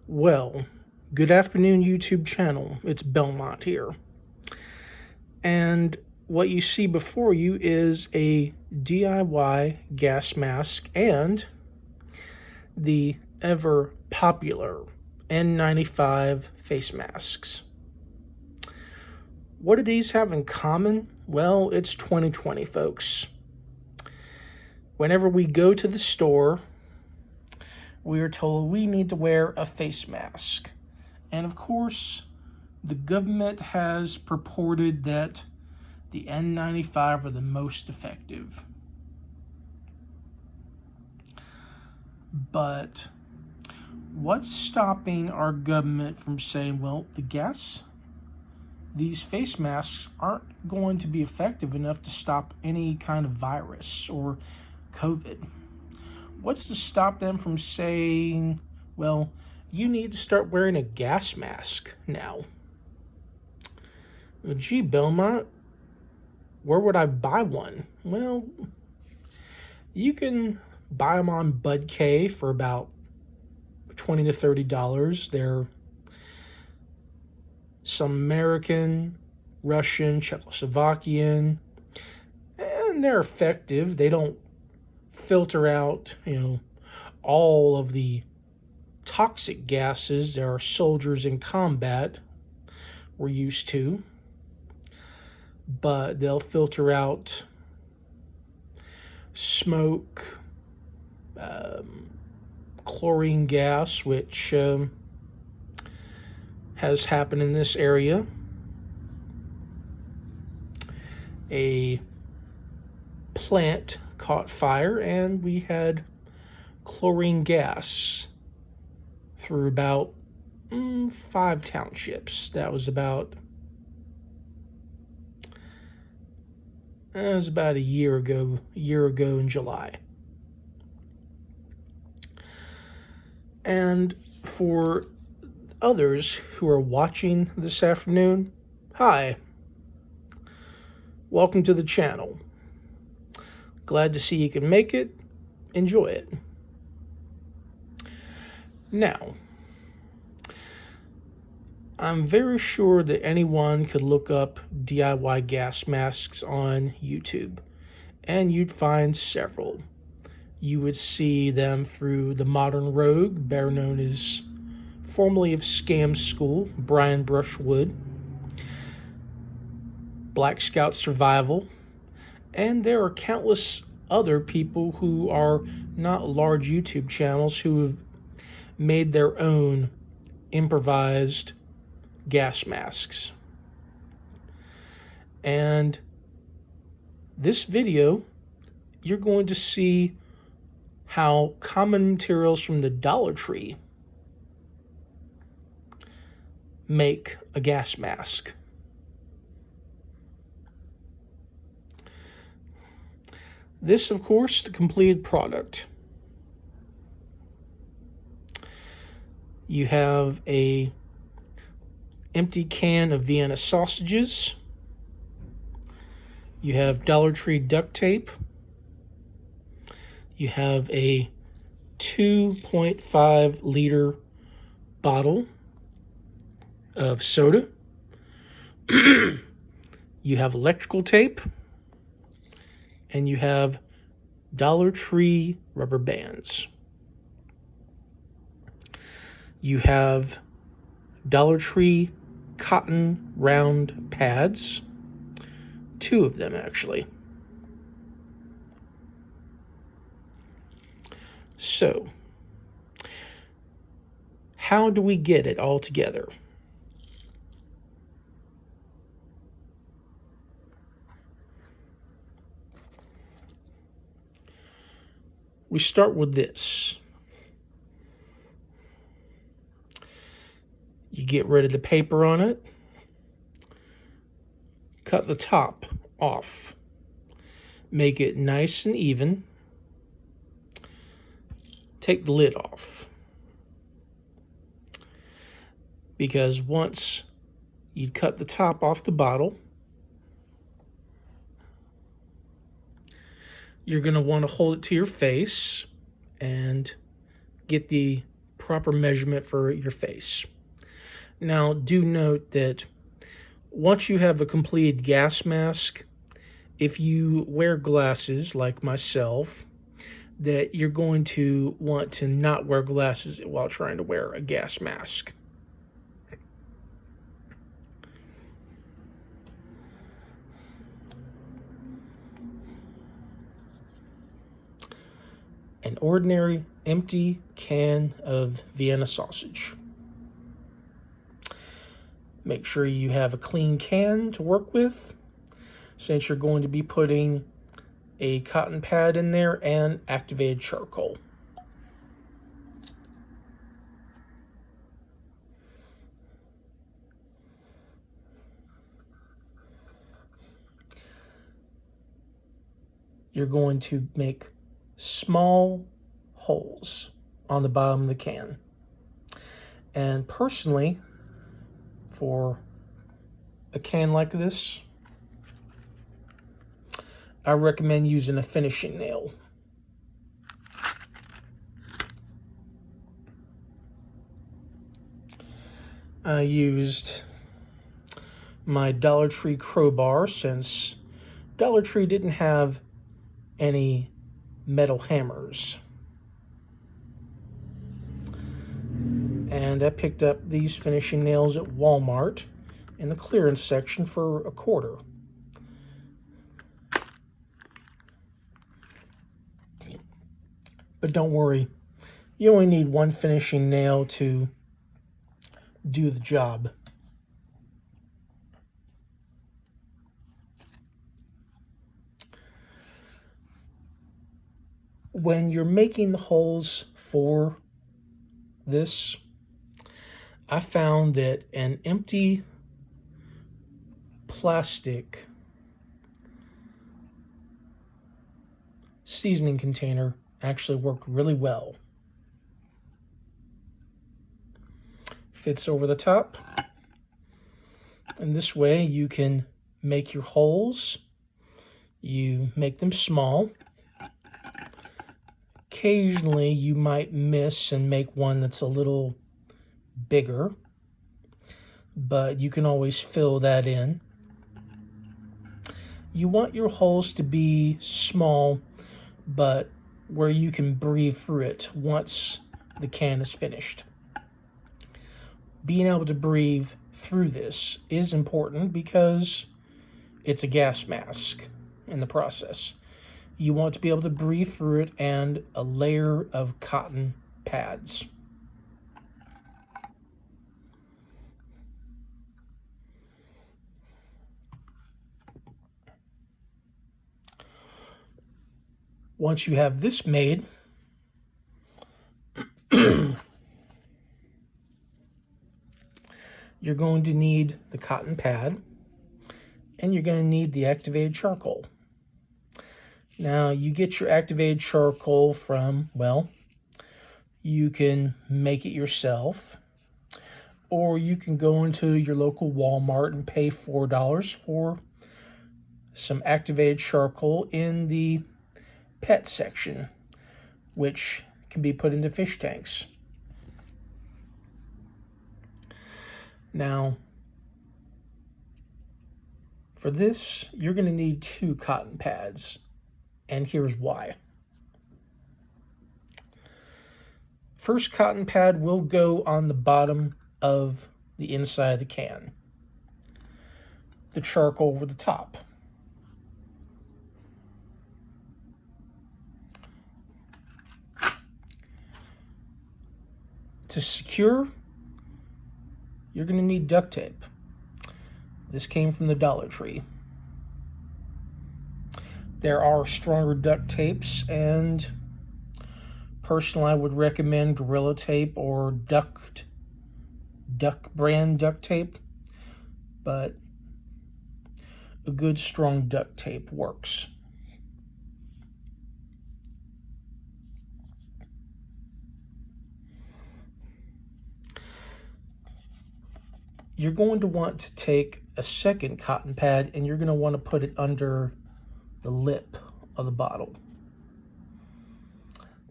Well, good afternoon, YouTube channel. It's Belmont here. And what you see before you is a DIY gas mask and the ever popular N95 face masks. What do these have in common? Well, it's 2020, folks. Whenever we go to the store, we are told we need to wear a face mask. And of course, the government has purported that the N95 are the most effective. But what's stopping our government from saying, well, these face masks aren't going to be effective enough to stop any kind of virus or COVID? What's to stop them from saying, well, you need to start wearing a gas mask now? Well, gee, Belmont, where would I buy one? Well, you can buy them on Bud K for about $20 to $30. They're some American, Russian, Czechoslovakian, and they're effective. They don't filter out, all of the toxic gases our soldiers in combat were used to, but they'll filter out smoke, chlorine gas, which has happened in this area. A plant caught fire and we had chlorine gas through about 5 townships. That was about a year ago in July. And for others who are watching this afternoon, hi, welcome to the channel. Glad to see you can make it. Enjoy it. Now, I'm very sure that anyone could look up DIY gas masks on YouTube, and you'd find several. You would see them through the Modern Rogue, better known as formerly of Scam School, Brian Brushwood, Black Scout Survival, and there are countless other people who are not large YouTube channels who have made their own improvised gas masks. And this video, you're going to see how common materials from the Dollar Tree make a gas mask. This, of course, the completed product. You have a empty can of Vienna sausages. You have Dollar Tree duct tape. You have a 2.5 liter bottle of soda. You have electrical tape. And you have Dollar Tree rubber bands. You have Dollar Tree cotton round pads. 2 of them, actually. So, how do we get it all together? We start with this. You get rid of the paper on it. Cut the top off. Make it nice and even. Take the lid off. Because once you cut the top off the bottle, you're going to want to hold it to your face and get the proper measurement for your face. Now, do note that once you have a completed gas mask, if you wear glasses like myself, that you're going to want to not wear glasses while trying to wear a gas mask. An ordinary empty can of Vienna sausage. Make sure you have a clean can to work with, since you're going to be putting a cotton pad in there and activated charcoal. You're going to make small holes on the bottom of the can. And personally, for a can like this, I recommend using a finishing nail. I used my Dollar Tree crowbar since Dollar Tree didn't have any metal hammers. And I picked up these finishing nails at Walmart in the clearance section for $0.25. But don't worry, you only need one finishing nail to do the job. When you're making the holes for this, I found that an empty plastic seasoning container actually worked really well. Fits over the top, and this way you can make your holes. You make them small. Occasionally you might miss and make one that's a little bigger, but you can always fill that in. You want your holes to be small, but where you can breathe through it once the can is finished. Being able to breathe through this is important because it's a gas mask in the process. You want to be able to breathe through it, and a layer of cotton pads. Once you have this made, you're going to need the cotton pad, and you're going to need the activated charcoal. Now, you get your activated charcoal from, well, you can make it yourself, or you can go into your local Walmart and pay $4 for some activated charcoal in the pet section, which can be put into fish tanks. Now, for this, you're going to need 2 cotton pads, and here's why. First cotton pad will go on the bottom of the inside of the can. The charcoal over the top. To secure, you're going to need duct tape. This came from the Dollar Tree. There are stronger duct tapes, and personally I would recommend Gorilla Tape or Duck brand duct tape, but a good strong duct tape works. You're going to want to take a second cotton pad, and you're going to want to put it under the lip of the bottle,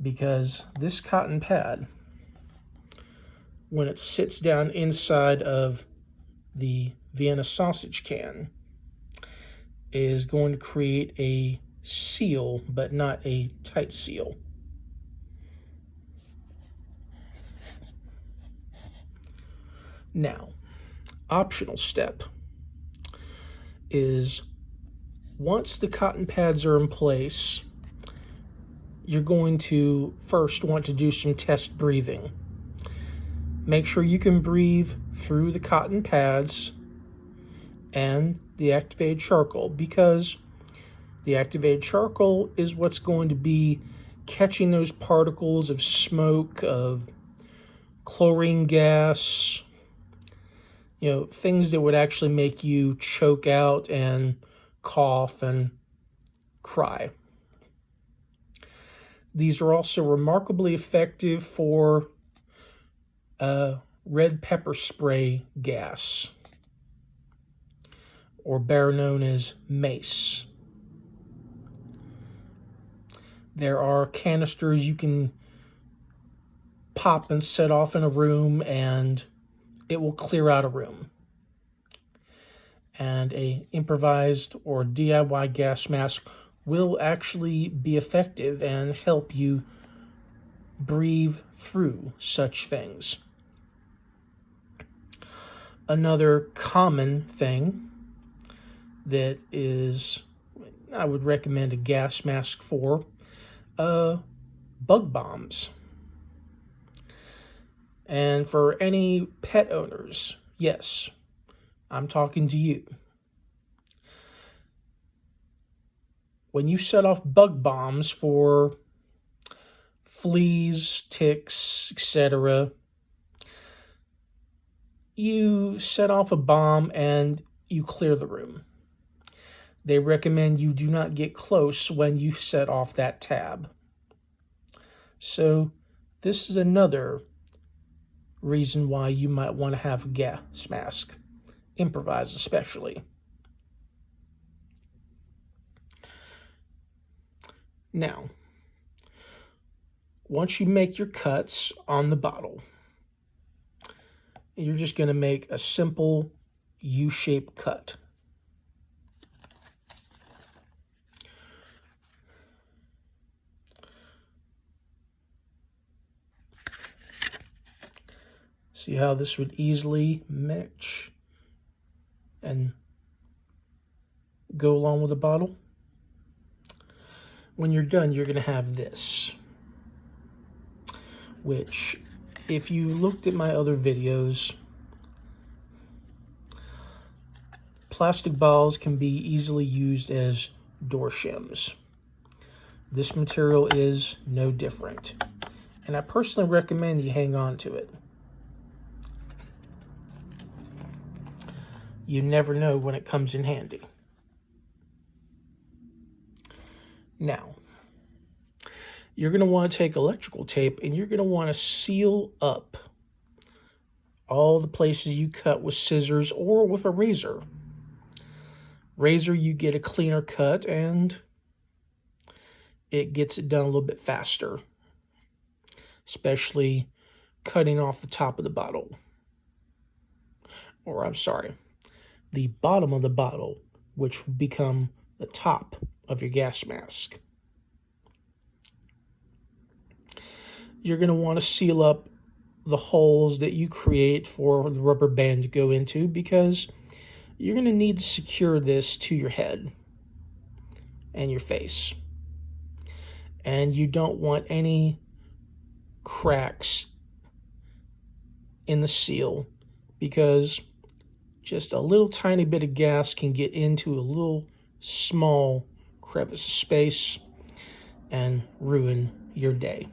because this cotton pad when it sits down inside of the Vienna sausage can, is going to create a seal, but not a tight seal. Now, optional step is once the cotton pads are in place, you're going to first want to do some test breathing. Make sure you can breathe through the cotton pads and the activated charcoal, because the activated charcoal is what's going to be catching those particles of smoke, of chlorine gas, things that would actually make you choke out and cough and cry. These are also remarkably effective for red pepper spray gas, or better known as mace. There are canisters you can pop and set off in a room, and it will clear out a room. And a improvised or DIY gas mask will actually be effective and help you breathe through such things. Another common thing that I would recommend a gas mask for, bug bombs. And for any pet owners, yes, I'm talking to you. When you set off bug bombs for fleas, ticks, etc., you set off a bomb and you clear the room. They recommend you do not get close when you set off that tab. So this is another reason why you might want to have a gas mask, improvised especially. Now, once you make your cuts on the bottle, you're just going to make a simple U-shaped cut. See how this would easily match and go along with the bottle? When you're done, you're going to have this, which, if you looked at my other videos, plastic bottles can be easily used as door shims. This material is no different, and I personally recommend you hang on to it. You never know when it comes in handy. Now, you're going to want to take electrical tape and you're going to want to seal up all the places you cut with scissors or with a razor. Razor, you get a cleaner cut and it gets it done a little bit faster, especially cutting off the top of the bottle. Or, I'm sorry, the bottom of the bottle, which will become the top of your gas mask. You're going to want to seal up the holes that you create for the rubber band to go into, because you're going to need to secure this to your head and your face. And you don't want any cracks in the seal, because just a little tiny bit of gas can get into a little small crevice of space and ruin your day.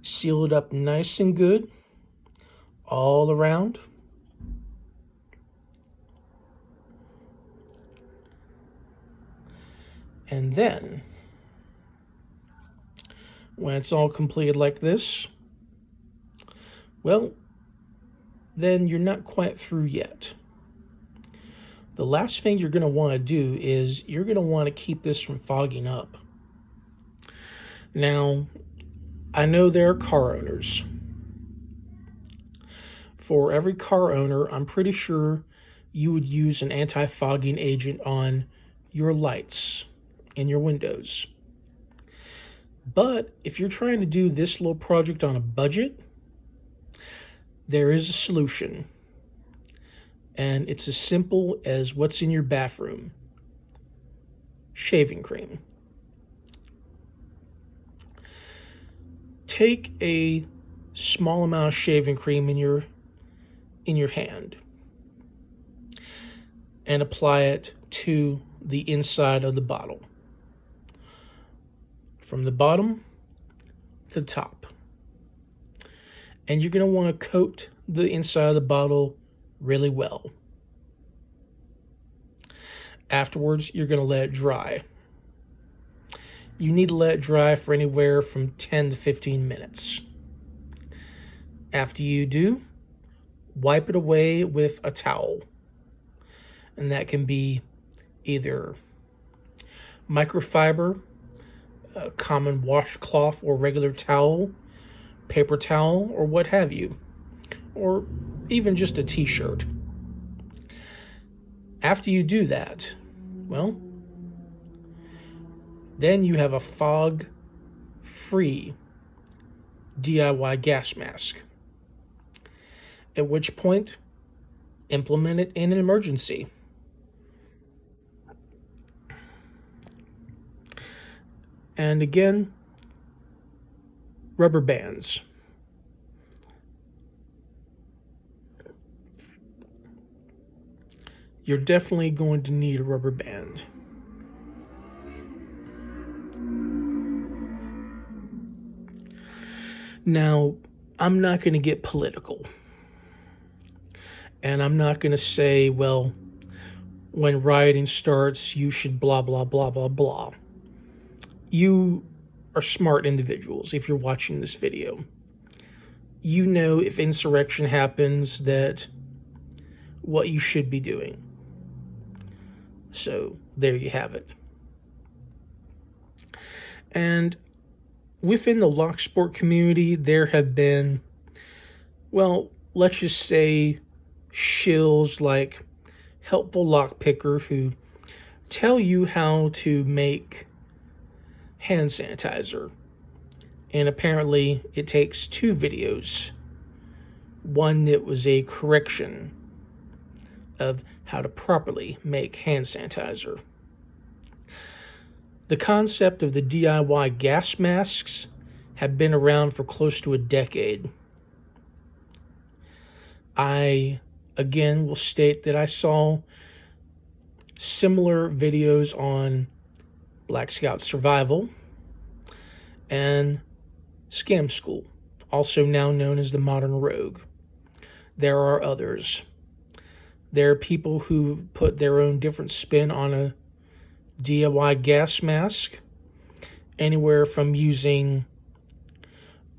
Seal it up nice and good all around. And then, when it's all completed like this, well, then you're not quite through yet. The last thing you're going to want to do is you're going to want to keep this from fogging up. Now, I know there are car owners. For every car owner, I'm pretty sure you would use an anti-fogging agent on your lights and your windows. But if you're trying to do this little project on a budget, there is a solution. And it's as simple as what's in your bathroom: shaving cream. Take a small amount of shaving cream in your hand and apply it to the inside of the bottle, from the bottom to the top. And you're going to want to coat the inside of the bottle really well. Afterwards, you're going to let it dry. You need to let it dry for anywhere from 10 to 15 minutes. After you do, wipe it away with a towel. And that can be either microfiber, a common washcloth or regular towel, paper towel, or what have you. Or even just a t-shirt. After you do that, well, then you have a fog-free DIY gas mask. At which point, implement it in an emergency. And again, rubber bands. You're definitely going to need a rubber band. Now, I'm not going to get political. And I'm not going to say, well, when rioting starts, you should blah, blah, blah, blah, blah. You are smart individuals if you're watching this video. You know if insurrection happens that what you should be doing. So there you have it. And within the lock sport community, there have been, well, let's just say shills like Helpful Lockpicker who tell you how to make hand sanitizer. And apparently it takes 2 videos. One that was a correction of how to properly make hand sanitizer. The concept of the DIY gas masks have been around for close to a decade. I, again, will state that I saw similar videos on Black Scout Survival and Scam School, also now known as the Modern Rogue. There are others. There are people who put their own different spin on a DIY gas mask, anywhere from using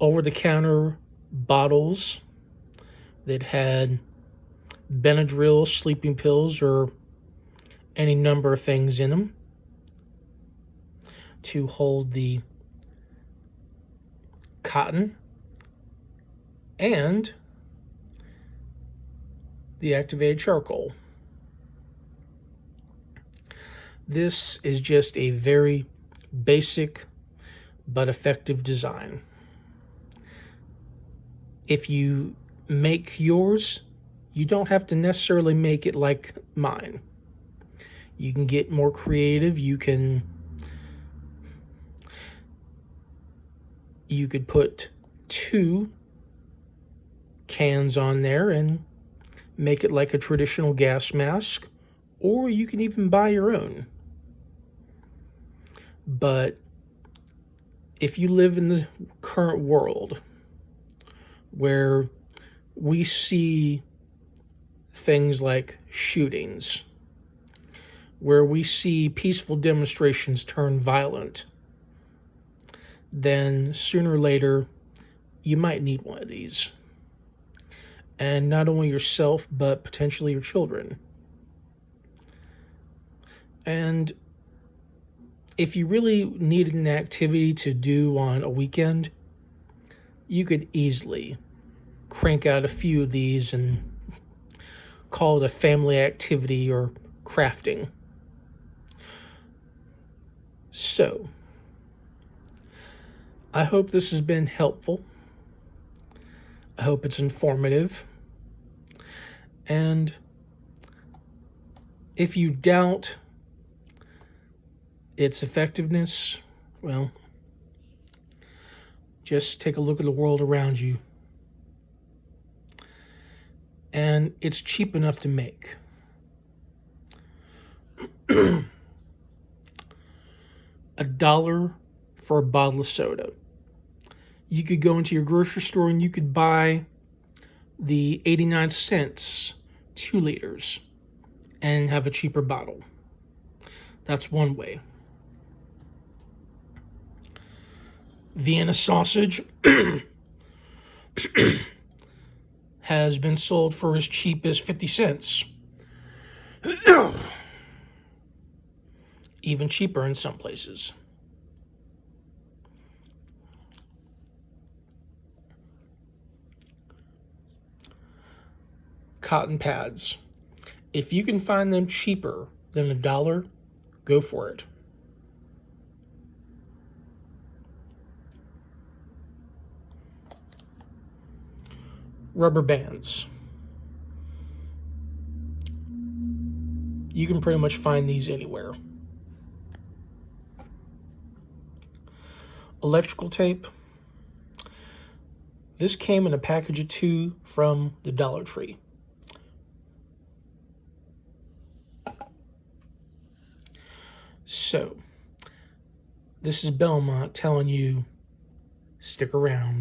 over-the-counter bottles that had Benadryl, sleeping pills, or any number of things in them to hold the cotton and the activated charcoal. This is just a very basic but effective design. If you make yours, you don't have to necessarily make it like mine. You can get more creative. You could put 2 cans on there and make it like a traditional gas mask, or you can even buy your own. But if you live in the current world where we see things like shootings, where we see peaceful demonstrations turn violent, then sooner or later you might need one of these. And not only yourself, but potentially your children. And if you really needed an activity to do on a weekend, you could easily crank out a few of these and call it a family activity or crafting. So, I hope this has been helpful. I hope it's informative. And if you doubt its effectiveness, well, just take a look at the world around you. And it's cheap enough to make. $1 for a bottle of soda. You could go into your grocery store and you could buy the 89 cents 2 liters and have a cheaper bottle. That's one way. Vienna sausage has been sold for as cheap as 50 cents. Even cheaper in some places. Cotton pads. If you can find them cheaper than $1, go for it. Rubber bands. You can pretty much find these anywhere. Electrical tape. This came in a package of 2 from the Dollar Tree. So, this is Belmont telling you, stick around.